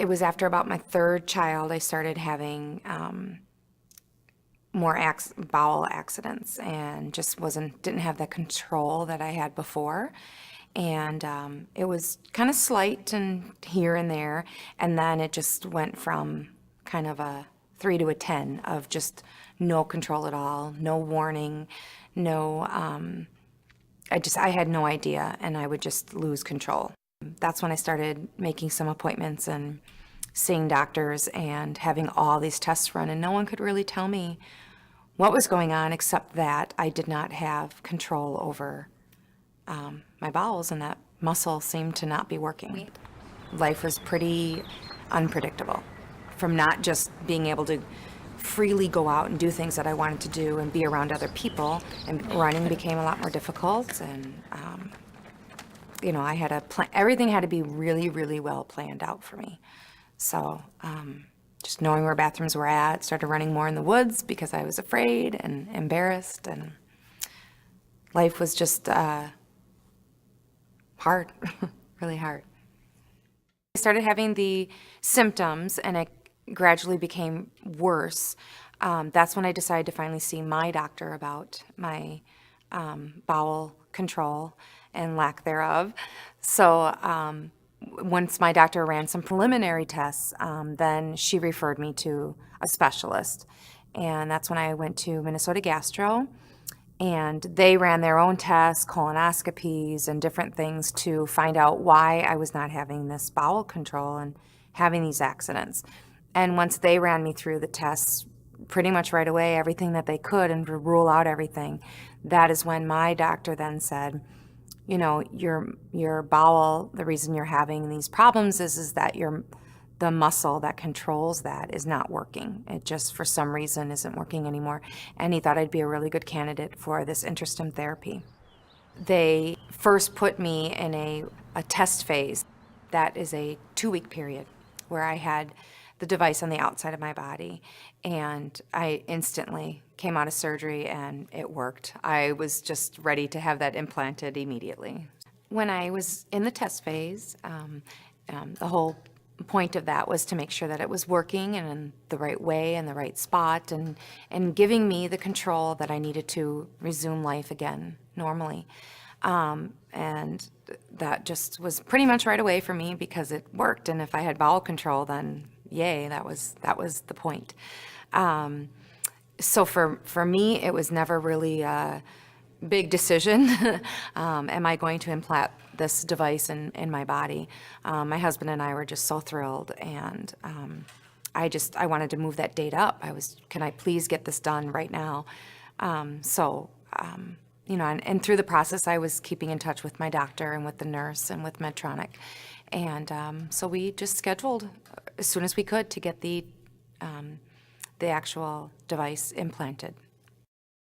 it was after about my third child I started having more bowel accidents, and just didn't have the control that I had before. And it was kind of slight and here and there, and then it just went from kind of a 3 to a 10 of just no control at all, no warning, no, I had no idea, and I would just lose control. That's when I started making some appointments and seeing doctors and having all these tests run, and no one could really tell me what was going on except that I did not have control over my bowels, and that muscle seemed to not be working. Life was pretty unpredictable. From not just being able to freely go out and do things that I wanted to do and be around other people, and running became a lot more difficult, and you know, I had a plan. Everything had to be really, really well planned out for me. So just knowing where bathrooms were at, started running more in the woods because I was afraid and embarrassed, and life was just hard, really hard. I started having the symptoms, and it gradually became worse. That's when I decided to finally see my doctor about my bowel control and lack thereof. So once my doctor ran some preliminary tests, then she referred me to a specialist. And that's when I went to Minnesota Gastro, and they ran their own tests, colonoscopies, and different things to find out why I was not having this bowel control and having these accidents. And once they ran me through the tests pretty much right away, everything that they could, and to rule out everything, that is when my doctor then said, you know, your bowel, the reason you're having these problems is that the muscle that controls that is not working. It just, for some reason, isn't working anymore. And he thought I'd be a really good candidate for this InterStim therapy. They first put me in a test phase. That is a 2-week period where I had the device on the outside of my body, and I instantly came out of surgery and it worked. I was just ready to have that implanted immediately. When I was in the test phase, the whole point of that was to make sure that it was working and in the right way and the right spot, and giving me the control that I needed to resume life again normally. And that just was pretty much right away for me because it worked. And if I had bowel control, then yay, that was the point. So for me, it was never really a big decision. Am I going to implant this device in my body? My husband and I were just so thrilled, and I wanted to move that date up. Can I please get this done right now? You know, and through the process, I was keeping in touch with my doctor and with the nurse and with Medtronic. And so we just scheduled as soon as we could to get the actual device implanted.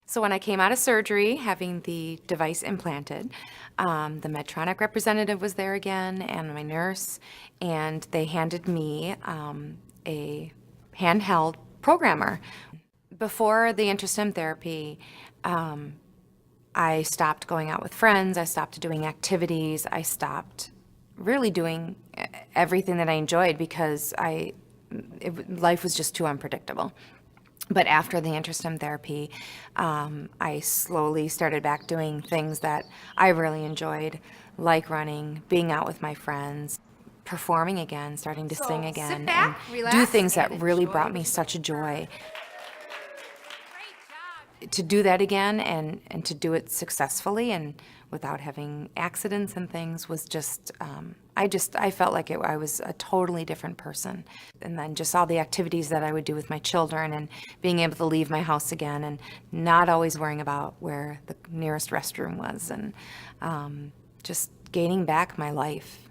So when I came out of surgery, having the device implanted, the Medtronic representative was there again, and my nurse, and they handed me a handheld programmer. Before the InterStim therapy, I stopped going out with friends, I stopped doing activities, I stopped really doing everything that I enjoyed because life was just too unpredictable. But after the InterStim therapy, I slowly started back doing things that I really enjoyed, like running, being out with my friends, performing again, starting to sing again, back, and relax, do things that and really enjoy brought me such a joy. To do that again and to do it successfully and without having accidents and things was just, I felt like I was a totally different person. And then just all the activities that I would do with my children, and being able to leave my house again and not always worrying about where the nearest restroom was, and just gaining back my life.